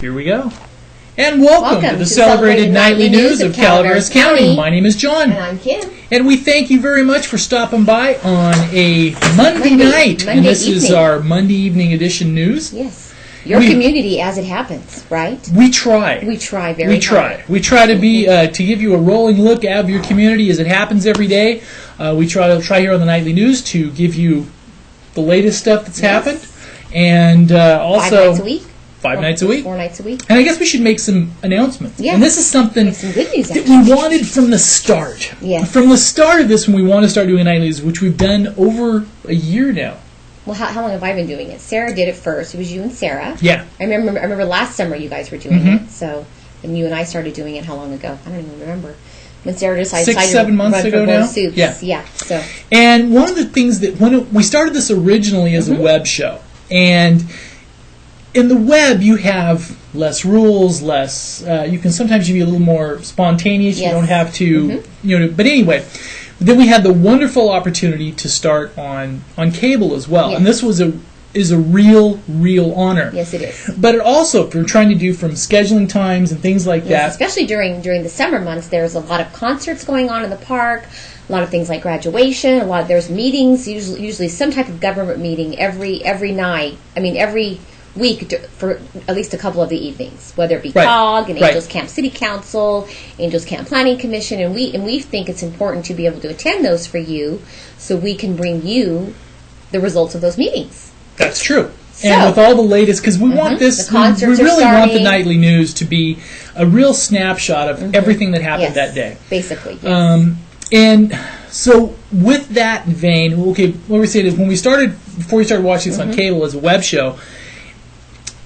Here we go. And welcome to the celebrated nightly news of Calaveras County. My name is John. And I'm Kim. And we thank you very much for stopping by on a Monday night. And this is our Monday evening edition news. Yes. Your community as it happens, right? We try. We try very hard. We try to be to give you a rolling look at your community as it happens every day. We try here on the nightly news to give you the latest stuff that's happened. And also 5 nights a week. 5 nights a week. 4 nights a week. And I guess we should make some announcements. Yes. And this is something some good news, that we wanted from the start. Yes. From the start of this, when we want to start doing nightly news, which we've done over a year now. Well, how long have I been doing it? Sarah did it first. It was you and Sarah. Yeah. I remember last summer you guys were doing it. So, and you and I started doing it how long ago? I don't even remember. When Sarah decided 6-7 months ago now. Soups. Yeah. So. And one of the things that when we started this originally as a web show, and in the web you have less rules, less. You can sometimes be a little more spontaneous. Yes. You don't have to, But anyway. Then we had the wonderful opportunity to start on cable as well, and this is a real honor. Yes, it is. But it also, if you're trying to do from scheduling times and things like that, especially during the summer months, there's a lot of concerts going on in the park, a lot of things like graduation, there's meetings, usually some type of government meeting every night. I mean every week for at least a couple of the evenings, whether it be COG and Angels Camp City Council, Angels Camp Planning Commission, and we think it's important to be able to attend those for you, so we can bring you the results of those meetings. That's true. And with all the latest, because we want this, we really want the nightly news to be a real snapshot of everything that happened that day. Basically, yes. And so with that vein, okay, what we're saying is before we started watching this on cable as a web show,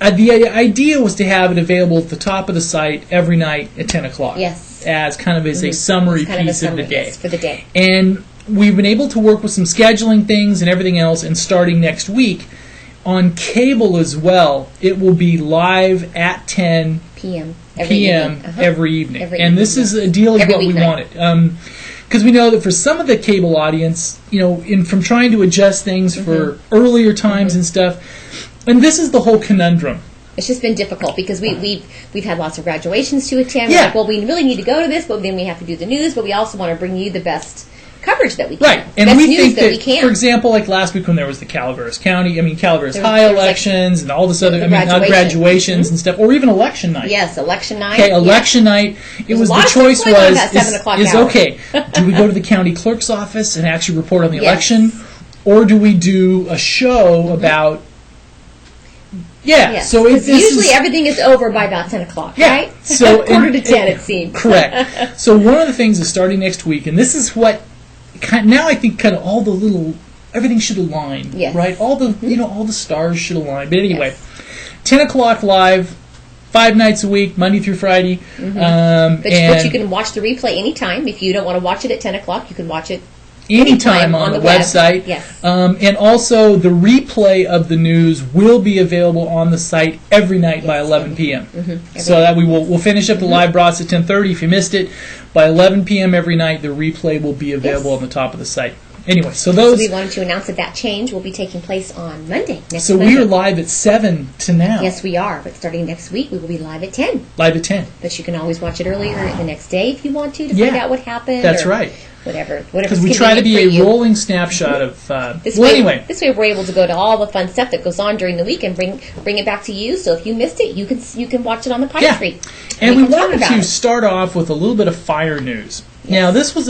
the idea was to have it available at the top of the site every night at 10 o'clock. Yes. As kind of as a summary piece of the day. Yes, for the day. And we've been able to work with some scheduling things and everything else, and starting next week on cable as well, it will be live at 10 p.m. every evening. And this is a deal of what we wanted. Because we know that for some of the cable audience, from trying to adjust things for earlier times and stuff, and this is the whole conundrum. It's just been difficult because we've had lots of graduations to attend. Yeah. We're like, well, we really need to go to this, but then we have to do the news, but we also want to bring you the best coverage that we can. Right. And we think that, for example, like last week when there was the Calaveras High elections and all this other, graduations and stuff, or even election night. Yes, election night. Okay, election night. The choice was okay, do we go to the county clerk's office and actually report on the election, or do we do a show about... So usually everything is over by about 10 o'clock, right? So quarter to 10, it seems. Correct. So one of the things is starting next week, and this is what now I think kind of all the little everything should align, right? All the all the stars should align. But anyway, 10 o'clock live, 5 nights a week, Monday through Friday. But you can watch the replay anytime. If you don't want to watch it at 10 o'clock, you can watch it anytime on the website. Yes. And also the replay of the news will be available on the site every night by 11 p.m. So that we'll finish up the live broadcast at 10:30. If you missed it, by 11 p.m. every night the replay will be available on the top of the site. Anyway, so we wanted to announce that change will be taking place on Monday. So we are live at 7 to now. Yes, we are. But starting next week, we will be live at 10. Live at 10. But you can always watch it earlier the next day if you want to find out what happened. That's right. Whatever. Because we try to be a rolling snapshot of... This way we're able to go to all the fun stuff that goes on during the week and bring it back to you. So if you missed it, you can watch it on the Pine Tree. And we wanted to start off with a little bit of fire news. Yes. Now, this was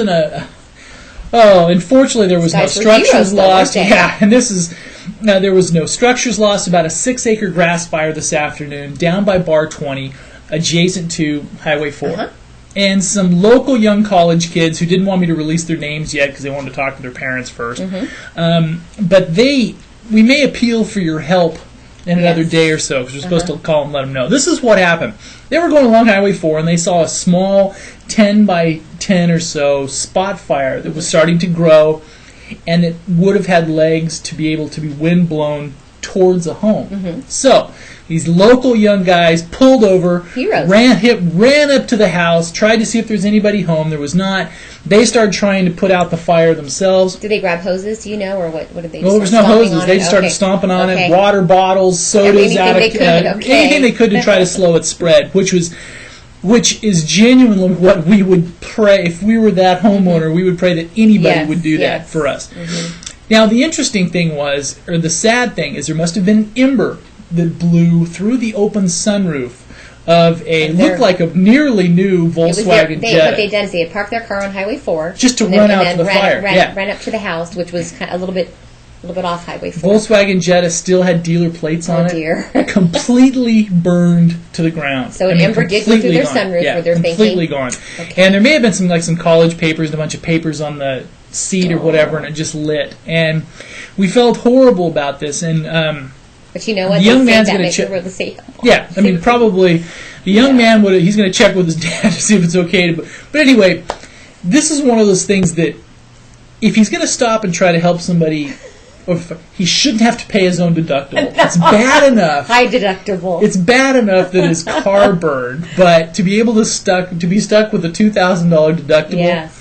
unfortunately, there was no structures lost. Yeah, and this is... there was no structures lost. About a 6-acre grass fire this afternoon down by Bar 20, adjacent to Highway 4. And some local young college kids who didn't want me to release their names yet because they wanted to talk to their parents first. But we may appeal for your help in another day or so because we're supposed to call and let them know. This is what happened. They were going along Highway 4 and they saw a small 10 by 10 or so spot fire that was starting to grow, and it would have had legs to be able to be wind blown towards a home. So these local young guys pulled over, Heroes. ran up to the house, tried to see if there's anybody home. There was not. They started trying to put out the fire themselves. Did they grab hoses, do you know, or what did they do? Well, there was no hoses. They just started stomping on it, water bottles, sodas, anything they could to try to slow its spread, which is genuinely what we would pray. If we were that homeowner, we would pray that anybody would do that for us. Now, the interesting thing was, or the sad thing, is there must have been an ember that blew through the open sunroof of looked like a nearly new Volkswagen Jetta. What they'd done is they had parked their car on Highway 4. Just to run out to the fire. Ran up to the house, which was kind of a little bit off Highway 4. Volkswagen Jetta still had dealer plates on it. Oh, dear. Completely burned to the ground. So an ember did go through their sunroof where they're completely gone. And there may have been some college papers and a bunch of papers on the seat or whatever, and it just lit. And we felt horrible about this. And but you know what? The young man's going to check. Yeah, I mean, probably the young man he's going to check with his dad to see if it's okay. But anyway, this is one of those things that if he's going to stop and try to help somebody, he shouldn't have to pay his own deductible. It's bad enough. High deductible. It's bad enough that his car burned, but to be able to be stuck with a $2,000 deductible. Yes.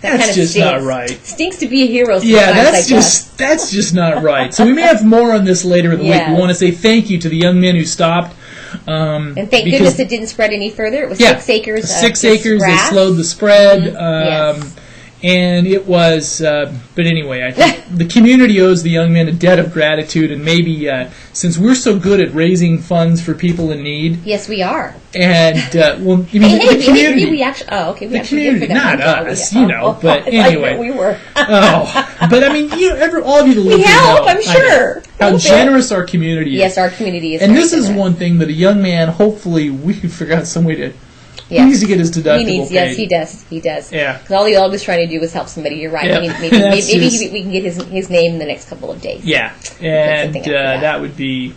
That's kind of just stinks. not right. Stinks to be a hero. Yeah, that's just not right. So we may have more on this later in the week. We want to say thank you to the young men who stopped. And thank goodness it didn't spread any further. It was 6 acres. 6 acres. They slowed the spread. And it was, but anyway, I think the community owes the young men a debt of gratitude, and maybe since we're so good at raising funds for people in need. Yes, we are. And, the community. We actually, the community, not us, but anyway. We were. But I mean, all of you that live we help, I'm sure. How generous our community is. Yes, our community is. And this is one thing that a young man, hopefully, we can figure out some way to. He needs to get his deductible paid. Yes, he does. Yeah. Because all he was trying to do was help somebody. You're right. Yeah. Maybe we can get his name in the next couple of days. Yeah, and that would be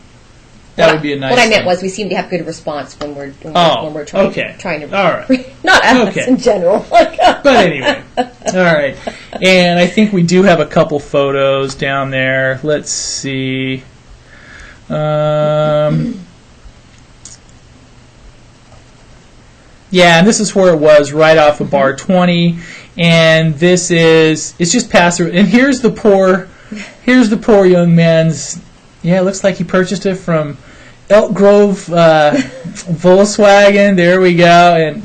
a nice. What I meant was we seem to have good response when we're trying to. All right. Not us in general. But anyway, all right. And I think we do have a couple photos down there. Let's see. Yeah, and this is where it was, right off of Bar 20, and it's just past the, and here's the poor young man's, it looks like he purchased it from Elk Grove Volkswagen, there we go, and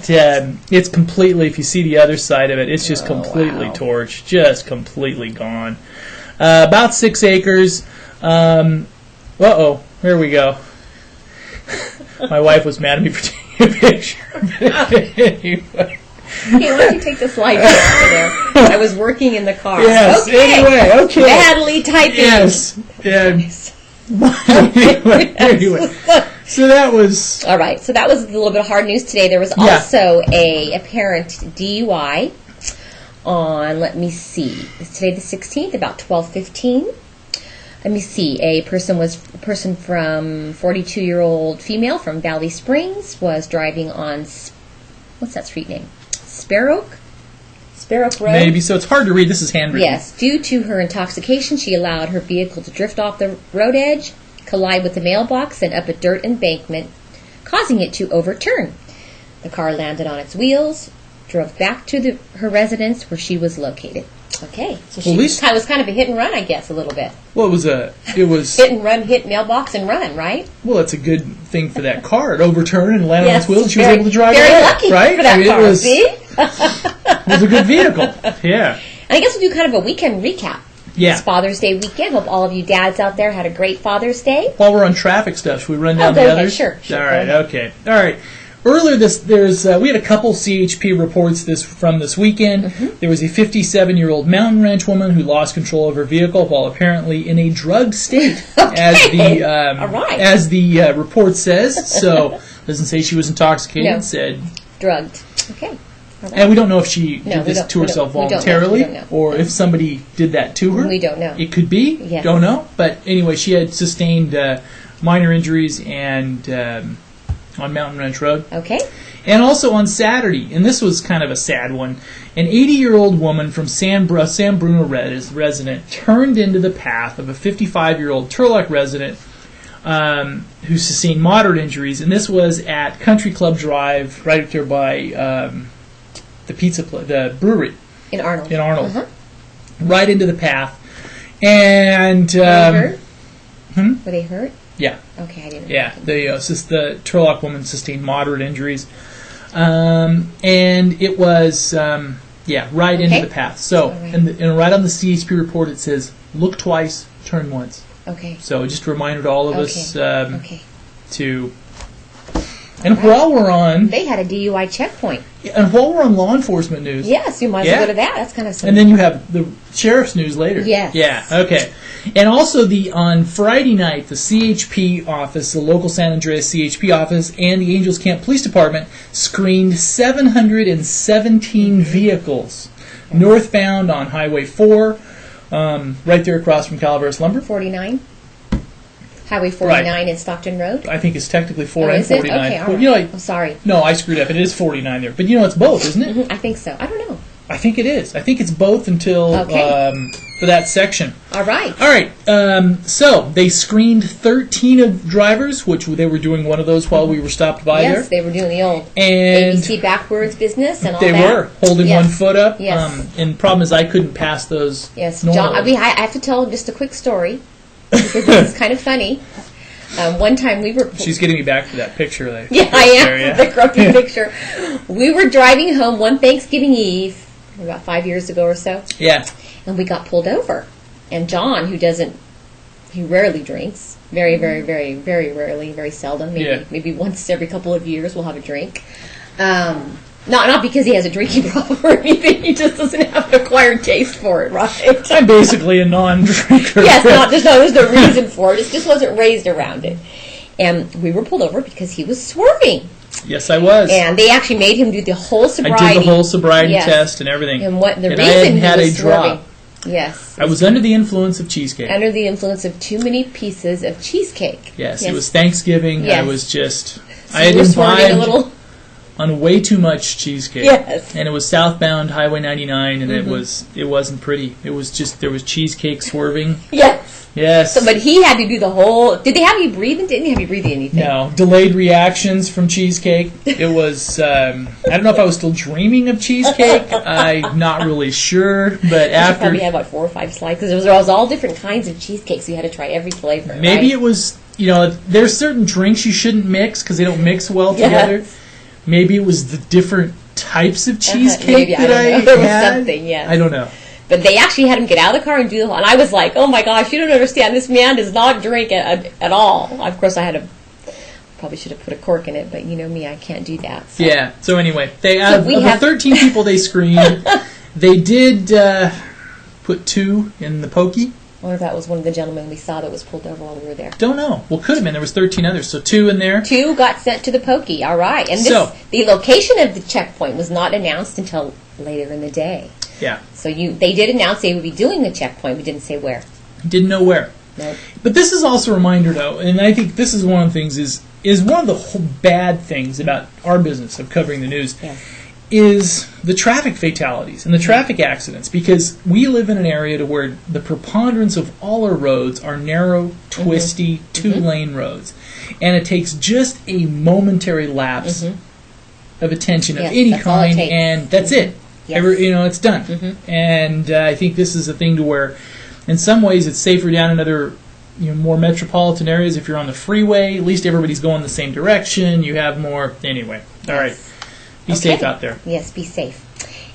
it's completely, if you see the other side of it, it's just completely torched, just completely gone. About 6 acres, here we go. My wife was mad at me for taking a picture of it. Anyway. Hey, why don't you take the slide over there? I was working in the car. Yes, okay. Badly typing. Yes. Anyway. So that was... All right, so that was a little bit of hard news today. There was also a apparent DUI on, let me see, it's today the 16th, about 12:15. Let me see. A person from 42-year-old female from Valley Springs was driving on what's that street name? Sparrow Road. Maybe so. It's hard to read. This is handwritten. Yes. Due to her intoxication, she allowed her vehicle to drift off the road edge, collide with the mailbox, and up a dirt embankment, causing it to overturn. The car landed on its wheels, drove back to her residence where she was located. Okay, so it was kind of a hit and run, I guess, a little bit. Well, it was hit and run, hit mailbox and run, right? Well, it's a good thing for that car. It overturned and landed on its wheels, and she was able to drive very away, lucky right? for that car. It was a good vehicle. Yeah. And I guess we'll do kind of a weekend recap. Yeah. It's Father's Day weekend. Hope all of you dads out there had a great Father's Day. While we're on traffic stuff, should we run down the others? Sure. All right. Okay. All right. Earlier, we had a couple CHP reports from this weekend. Mm-hmm. There was a 57-year-old mountain ranch woman who lost control of her vehicle while apparently in a drugged state, as the report says. So, doesn't say she was intoxicated. No. Said drugged. Okay. Right. And we don't know if she did this to herself voluntarily or if somebody did that to her. We don't know. It could be. Yes. Don't know. But anyway, she had sustained minor injuries and. On Mountain Ranch Road. Okay. And also on Saturday, and this was kind of a sad one, an 80-year-old woman from San Bruno resident turned into the path of a 55-year-old Turlock resident who sustained moderate injuries, and this was at Country Club Drive, right there by the brewery in Arnold. Right into the path, and Were they hurt? Yeah. Okay, I didn't. Yeah, the Turlock woman sustained moderate injuries, and it was right into the path. So, right. and right on the CHP report it says, "Look twice, turn once." Okay. So just a reminder to all of us to. And right. while we're on, they had a DUI checkpoint. And while we're on law enforcement news, yes, you might as well go to that. That's kind of something. And then you have the sheriff's news later. Yes. Yeah. Okay. And also on Friday night, the CHP office, the local San Andreas CHP office, and the Angels Camp Police Department screened 717 vehicles northbound on Highway 4, right there across from Calaveras Lumber. 49. Highway 49 in Stockton Road? I think it's technically 4 and is it? 49. Okay, all Well, right. Sorry. No, I screwed up. It is 49 there. But it's both, isn't it? Mm-hmm. I think so. I don't know. I think it is. I think it's both until for that section. All right. All right. So they screened 13 of drivers, which they were doing one of those while we were stopped by there. Yes, they were doing the old and ABC backwards business and all that. They were holding one foot up. Yes. And the problem is I couldn't pass those. Yes, normally. John. I have to tell just a quick story because this is kind of funny. One time we were... She's getting me back to that picture. I am. The grumpy picture. We were driving home one Thanksgiving Eve, about 5 years ago or so. Yeah. And we got pulled over. And John, he rarely drinks. Very, very, very, very rarely, very seldom. Maybe once every couple of years we'll have a drink. Not because he has a drinking problem or anything. He just doesn't have an acquired taste for it, right? I'm basically a non-drinker. Yes, there's no reason for it. It just wasn't raised around it. And we were pulled over because he was swerving. Yes, I was. And they actually made him do the whole sobriety. I did the whole sobriety test and everything. And the reason I had he was a drop. Swerving, yes. I was under the influence of cheesecake. Under the influence of too many pieces of cheesecake. Yes. It was Thanksgiving. Yes. I was just... So I had swerving a little... on way too much cheesecake. Yes. And it was southbound Highway 99, and it wasn't pretty. It was just, there was cheesecake swerving. Yes. Yes. So, but he had to do the whole... Did they have you breathing? Didn't have you breathing anything? No. Delayed reactions from cheesecake. It was... I don't know if I was still dreaming of cheesecake. I'm not really sure, but after... You probably had, 4 or 5 slices? Because there was all different kinds of cheesecake, so you had to try every flavor, Maybe it was... there's certain drinks you shouldn't mix because they don't mix well together. Maybe it was the different types of cheesecake that I had. There was something, yes. I don't know. But they actually had him get out of the car and do the whole... And I was like, oh my gosh, you don't understand. This man does not drink at all. Of course, probably should have put a cork in it, but you know me, I can't do that. So. Yeah. So anyway, of the 13 people they screened, they did put 2 in the pokey. I wonder if that was one of the gentlemen we saw that was pulled over while we were there. Don't know. Well, could have been. There was 13 others, so 2 in there. 2 got sent to the pokey. All right. And the location of the checkpoint was not announced until later in the day. Yeah. So they did announce they would be doing the checkpoint, but didn't say where. Didn't know where. Nope. But this is also a reminder, though, and I think this is one of the things is one of the whole bad things about our business of covering the news. Yes. Is the traffic fatalities and the traffic accidents, because we live in an area to where the preponderance of all our roads are narrow, twisty, 2-lane roads, and it takes just a momentary lapse of attention of any kind, and that's it. Yes. It's done. And I think this is a thing to where, in some ways, it's safer down in other more metropolitan areas. If you're on the freeway, at least everybody's going the same direction. You have more anyway. All right. Be safe out there. Yes, be safe.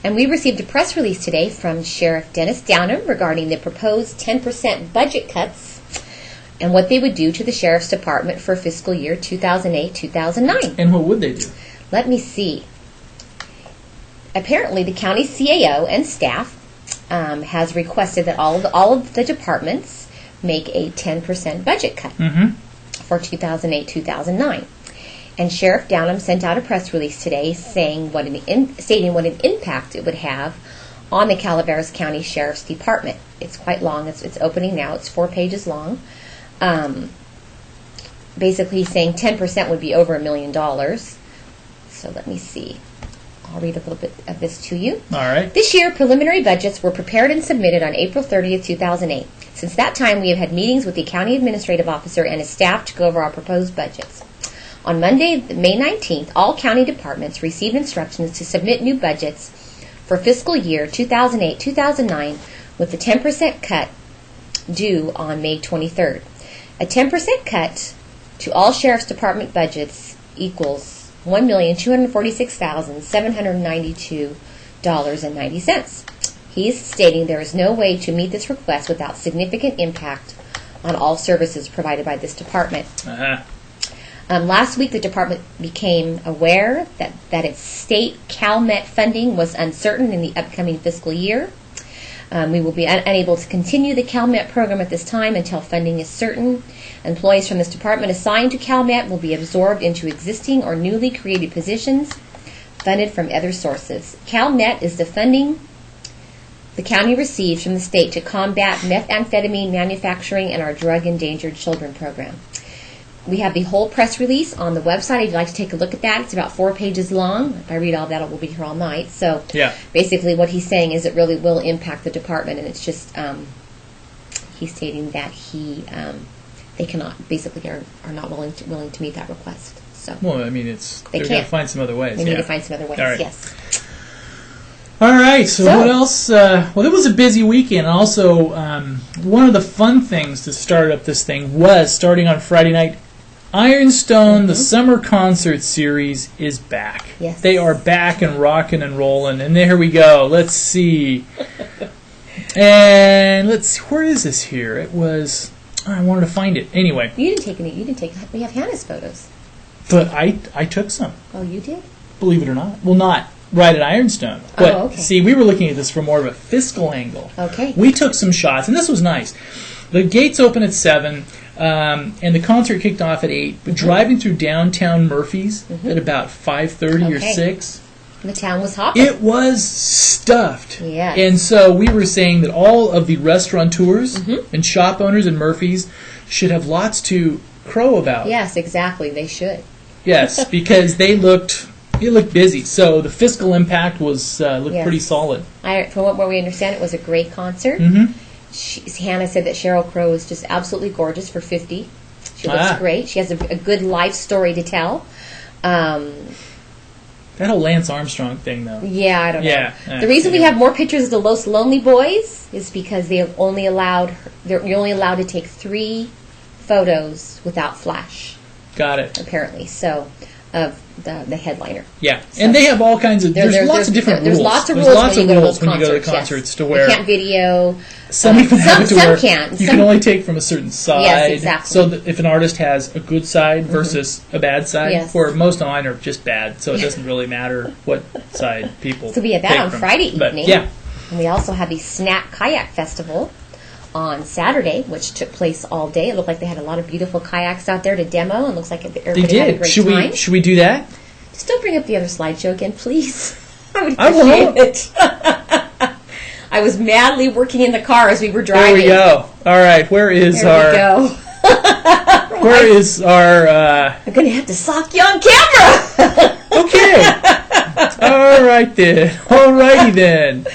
And we received a press release today from Sheriff Dennis Downham regarding the proposed 10% budget cuts and what they would do to the Sheriff's Department for fiscal year 2008-2009. And what would they do? Let me see. Apparently, the county CAO and staff has requested that all of the departments make a 10% budget cut for 2008-2009. And Sheriff Downham sent out a press release today stating what an impact it would have on the Calaveras County Sheriff's Department. It's quite long. It's opening now. It's 4 pages long. Basically saying 10% would be over $1 million. So let me see. I'll read a little bit of this to you. All right. This year, preliminary budgets were prepared and submitted on April 30th, 2008. Since that time, we have had meetings with the County Administrative Officer and his staff to go over our proposed budgets. On Monday, May 19th, all county departments received instructions to submit new budgets for fiscal year 2008-2009 with a 10% cut due on May 23rd. A 10% cut to all Sheriff's Department budgets equals $1,246,792.90. He is stating there is no way to meet this request without significant impact on all services provided by this department. Last week, the department became aware that its state CalMet funding was uncertain in the upcoming fiscal year. We will be unable to continue the CalMet program at this time until funding is certain. Employees from this department assigned to CalMet will be absorbed into existing or newly created positions funded from other sources. CalMet is the funding the county receives from the state to combat methamphetamine manufacturing and our Drug Endangered Children program. We have the whole press release on the website. If you'd like to take a look at that, it's about 4 pages long. If I read all that, we'll be here all night. So basically what he's saying is it really will impact the department, and it's just he's stating that they cannot, basically are not willing to meet that request. So well, I mean, they're going to find some other ways. They need to find some other ways, right. Yes. All right, so what else? Well, it was a busy weekend. Also, one of the fun things to start up this thing was, starting on Friday night, Ironstone, the summer concert series, is back. Yes. They are back and rocking and rolling. And there we go. Let's see. And let's see. Where is this here? It was... I wanted to find it. Anyway. You didn't take any. You didn't take... We have Hannah's photos. But I took some. Oh, you did? Believe it or not. Well, not right at Ironstone. But, okay. See, we were looking at this from more of a fiscal angle. Okay. We took some shots, and this was nice. The gates open at 7, and the concert kicked off at 8. But driving through downtown Murphy's at about 5:30 or 6. The town was hopping. It was stuffed. Yes. And so we were saying that all of the restaurateurs and shop owners in Murphy's should have lots to crow about. Yes, exactly. They should. Yes, because it looked busy. So the fiscal impact was looked pretty solid. From what we understand, it was a great concert. Hannah said that Sheryl Crow is just absolutely gorgeous for 50. She looks great. She has a good life story to tell. That whole Lance Armstrong thing, though. Yeah, I don't know. The reason we have more pictures of the Los Lonely Boys is because they're only allowed to take 3 photos without flash. Got it. Apparently, so of the headliner. Yeah, so, and they have all kinds of. There's lots of different rules. There's lots of rules when you go to concerts to where you can't video. Some even have it to where can. You can only take from a certain side. Yes, exactly. So that if an artist has a good side versus a bad side, where most of mine are just bad, so it doesn't really matter what side people. So we had that on Friday evening. Yeah, and we also had the Snack Kayak Festival on Saturday, which took place all day. It looked like they had a lot of beautiful kayaks out there to demo, and looks like everybody had a great time. Should we do that? Just don't bring up the other slideshow again, please. I would appreciate it. I was madly working in the car as we were driving. There we go. All right, where is our... Where is our... I'm going to have to sock you on camera. Okay. All right then. All righty then.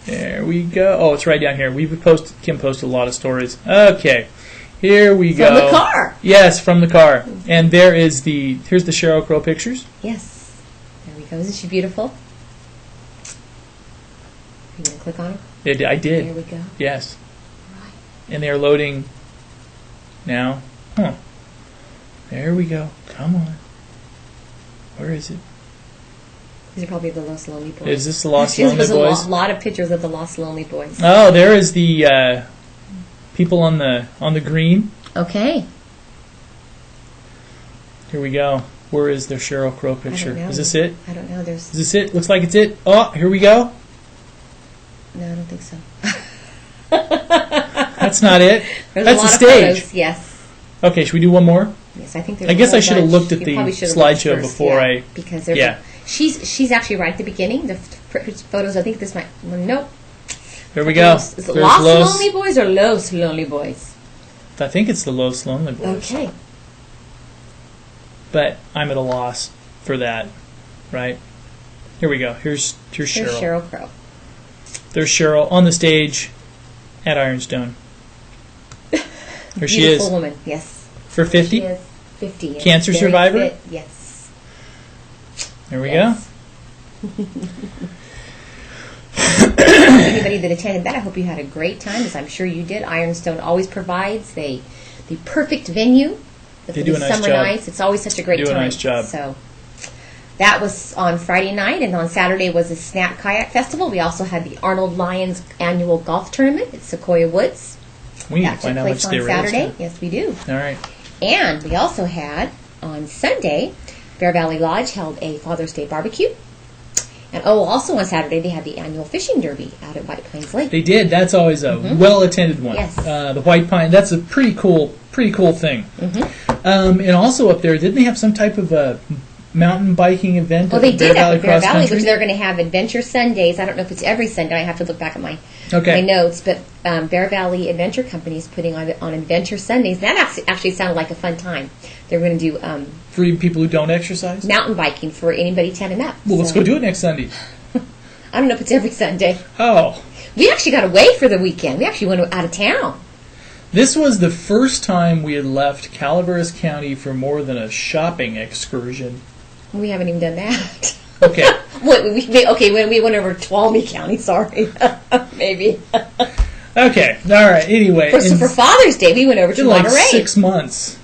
There we go. Oh, it's right down here. Kim posted a lot of stories. Okay. Here we go. From the car. Yes, from the car. And here's the Sheryl Crow pictures. Yes. There we go. Isn't she beautiful? Are you going to click on her? I did. There we go. Yes. Right. And they are loading now. Huh. There we go. Come on. Where is it? These are probably the Los Lonely Boys. Is this the Los Lonely Boys? There's a lot of pictures of the Los Lonely Boys. Oh, there is the people on the green. Okay. Here we go. Where is their Sheryl Crow picture? Is this it? I don't know. Is this it? Looks like it's it. Oh, here we go. No, I don't think so. That's not it. That's the stage. Photos, yes. Okay, should we do one more? Yes, I think there's. I guess I should have looked at the slideshow before I. Because she's actually right at the beginning. The photos. I think this might. Nope. Here we go. Is it Los Lonely Boys or Los Lonely Boys? I think it's the Los Lonely Boys. Okay. but I'm at a loss for that. Right? Here we go. Here's Cheryl. Here's Cheryl Crow. There's Cheryl on the stage at Ironstone. There she is. Beautiful woman, yes. For 50? She is 50. Yes. Cancer Very survivor? fit. Yes. There we go. Anybody that attended that, I hope you had a great time, as I'm sure you did. Ironstone always provides the perfect venue for They do a the nice summer job. nights. It's always such a great They do time. a nice job. So that was on Friday night, and on Saturday was the Snap Kayak Festival. We also had the Arnold Lions annual golf tournament at Sequoia Woods. We need to That took find out how much place they on raised. Saturday. Yes, we do. All right. And we also had, on Sunday, Bear Valley Lodge held a Father's Day barbecue. And also on Saturday, they had the annual fishing derby out at White Plains Lake. They did. That's always a well-attended one. Yes. The White Pine, that's a pretty cool thing. And also up there, didn't they have some type of a mountain biking event? Well, they did at Bear Cross Valley, Country? which they're going to have Adventure Sundays. I don't know if it's every Sunday. I have to look back at my notes. But Bear Valley Adventure Company is putting on Adventure Sundays. That actually sounded like a fun time. They're going to do For even people who don't exercise? mountain biking for anybody 10 and up. Well, let's go do it next Sunday. I don't know if it's every Sunday. Oh. We actually got away for the weekend. We actually went out of town. This was the first time we had left Calaveras County for more than a shopping excursion. We haven't even done that. Okay. When we went over to Tuolumne County, sorry. Maybe. Okay. All right. Anyway. For Father's Day, we went over to like Monterey. 6 months.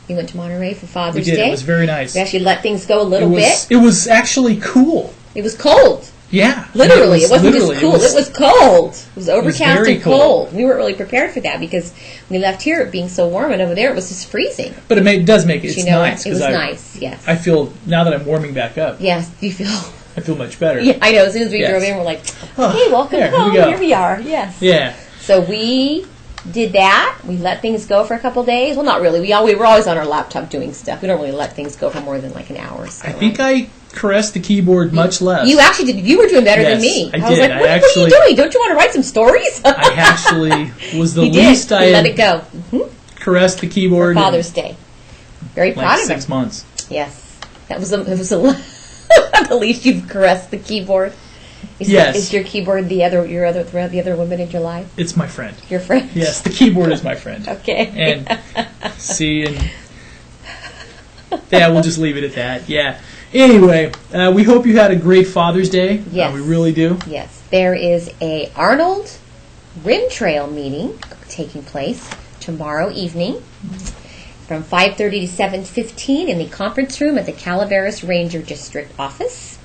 We went to Monterey for Father's We did. Day. It was very nice. We actually let things go a little bit. It was actually cool. It was cold. Yeah. Literally. It wasn't just cool. It was cold. It was overcast very and cold. We weren't really prepared for that because we left here it being so warm, and over there it was just freezing. But it does make it. It's nice. It was nice, yes. I feel, now that I'm warming back up, Yes, you feel... I feel much better. Yeah, I know. As soon as we drove in, we're like, okay, welcome home. Here we are. Yes. Yeah. So we did that. We let things go for a couple days. Well, not really. We were always on our laptop doing stuff. We don't really let things go for more than like an hour or so. I think I caressed the keyboard much less. You actually did. You were doing better than me. I was did. like, what are you doing? Don't you want to write some stories? I actually was the He least did. I Let had it go. caressed the keyboard. For Father's Day. Very proud of him. 6 months. Yes. It was the least you've caressed the keyboard. Is your keyboard the other woman in your life? It's my friend. Your friend? Yes, the keyboard is my friend. Okay. And yeah, we'll just leave it at that. Yeah. Anyway, we hope you had a great Father's Day. Yes. We really do. Yes. There is a Arnold Rim Trail meeting taking place tomorrow evening from 5:30 to 7:15 in the conference room at the Calaveras Ranger District office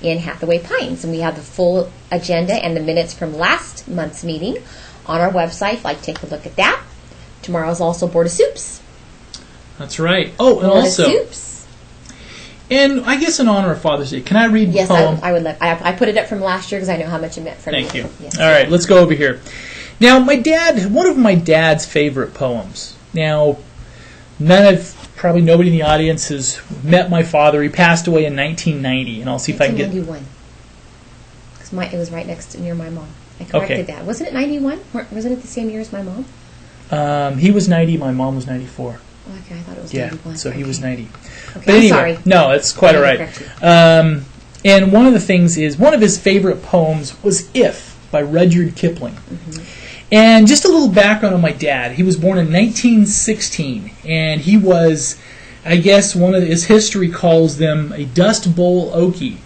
in Hathaway Pines. And we have the full agenda and the minutes from last month's meeting on our website. Like, take a look at that. Tomorrow's also Board of Soups. That's right. Oh, and Board also, of Soups. and I guess in honor of Father's Day, can I read the poem? Yes, I would. I put it up from last year because I know how much it meant for me. Thank you. Yes. All right, let's go over here. Now, one of my dad's favorite poems. Now, probably nobody in the audience has met my father. He passed away in 1990, and I'll see if I can get... 1991. Because it was right near my mom. I corrected that. Wasn't it 91? Wasn't it the same year as my mom? He was 90, my mom was 94. Oh, okay, I thought it was Yeah, 91. so he was 90. Okay, But anyway, sorry. no, it's quite all right. And one of the things is, one of his favorite poems was If by Rudyard Kipling. And just a little background on my dad. He was born in 1916, and he was, I guess his history calls them a Dust Bowl Okie.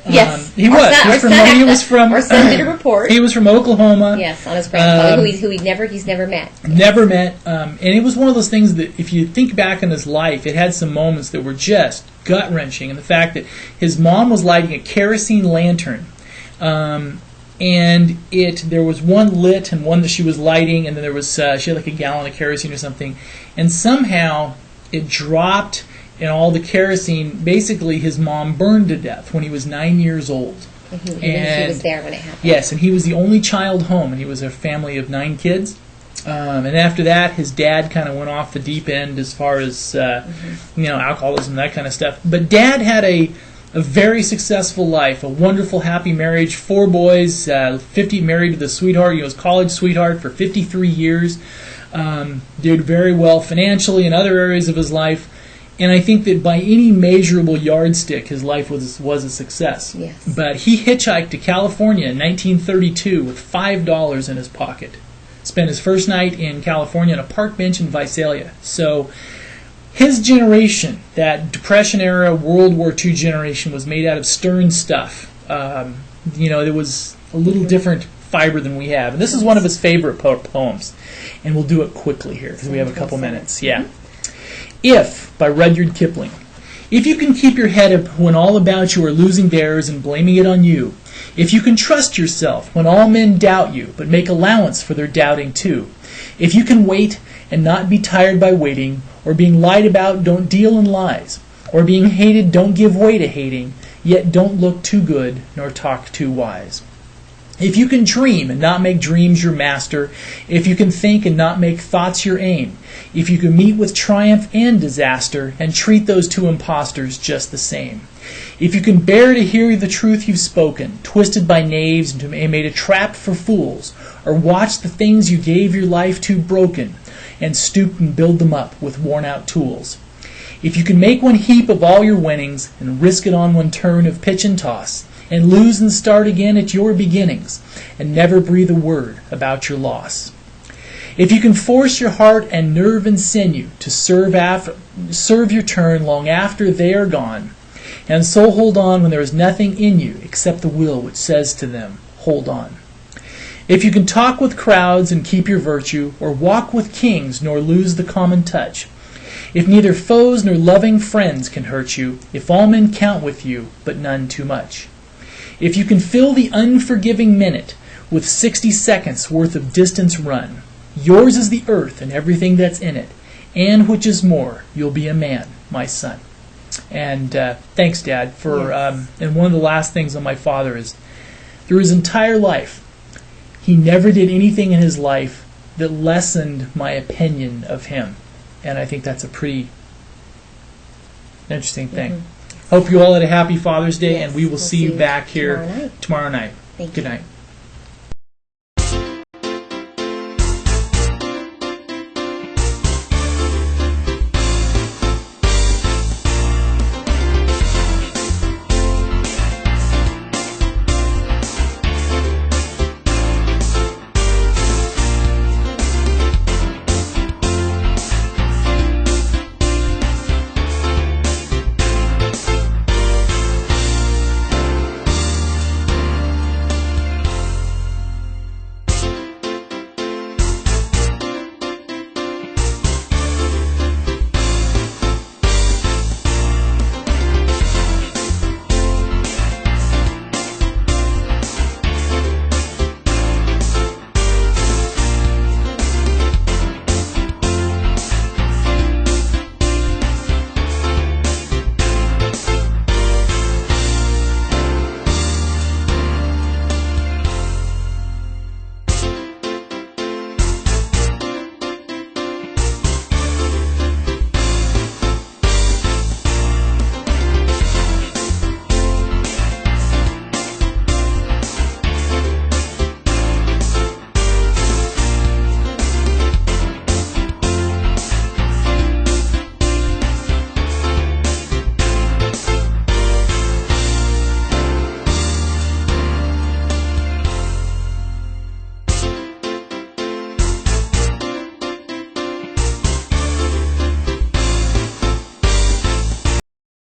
Yes. He was from Our son did a report. He was from Oklahoma. Yes, on his grandfather, who he's never met. Never met. And it was one of those things that, if you think back on his life, it had some moments that were just gut-wrenching. And the fact that his mom was lighting a kerosene lantern, and there was one lit and one that she was lighting, and then there was she had like a gallon of kerosene or something, and somehow it dropped, and all the kerosene, basically his mom burned to death when he was 9 years old. And he was there when it happened. Yes, and he was the only child home, and he was a family of 9 kids. And after that, his dad kind of went off the deep end as far as alcoholism, that kind of stuff. But Dad had a very successful life, a wonderful, happy marriage, 4 boys, 50 married to the sweetheart, his college sweetheart for 53 years. Did very well financially in other areas of his life. And I think that by any measurable yardstick, his life was a success. Yes. But he hitchhiked to California in 1932 with $5 in his pocket. Spent his first night in California on a park bench in Visalia. So his generation, that Depression-era World War II generation, was made out of stern stuff. There was a little different fiber than we have. And this is one of his favorite poems. And we'll do it quickly here because we have a couple minutes. Yeah. If, by Rudyard Kipling. If you can keep your head up when all about you are losing theirs and blaming it on you. If you can trust yourself when all men doubt you, but make allowance for their doubting too. If you can wait and not be tired by waiting, or being lied about, don't deal in lies, or being hated, don't give way to hating, yet don't look too good nor talk too wise. If you can dream and not make dreams your master, if you can think and not make thoughts your aim, if you can meet with triumph and disaster and treat those two impostors just the same, if you can bear to hear the truth you've spoken, twisted by knaves and made a trap for fools, or watch the things you gave your life to broken, and stoop and build them up with worn-out tools, if you can make one heap of all your winnings and risk it on one turn of pitch and toss, and lose and start again at your beginnings, and never breathe a word about your loss. If you can force your heart and nerve and sinew to serve your turn long after they are gone, and so hold on when there is nothing in you except the will which says to them, hold on. If you can talk with crowds and keep your virtue, or walk with kings nor lose the common touch, if neither foes nor loving friends can hurt you, if all men count with you, but none too much. If you can fill the unforgiving minute with 60 seconds worth of distance run, yours is the earth and everything that's in it, and which is more, you'll be a man, my son. And thanks, Dad, for. Yes. And one of the last things on my father is, through his entire life, he never did anything in his life that lessened my opinion of him, and I think that's a pretty interesting thing. Mm-hmm. Hope you all had a happy Father's Day, and we will see you back here tomorrow night. Thank Good you. night.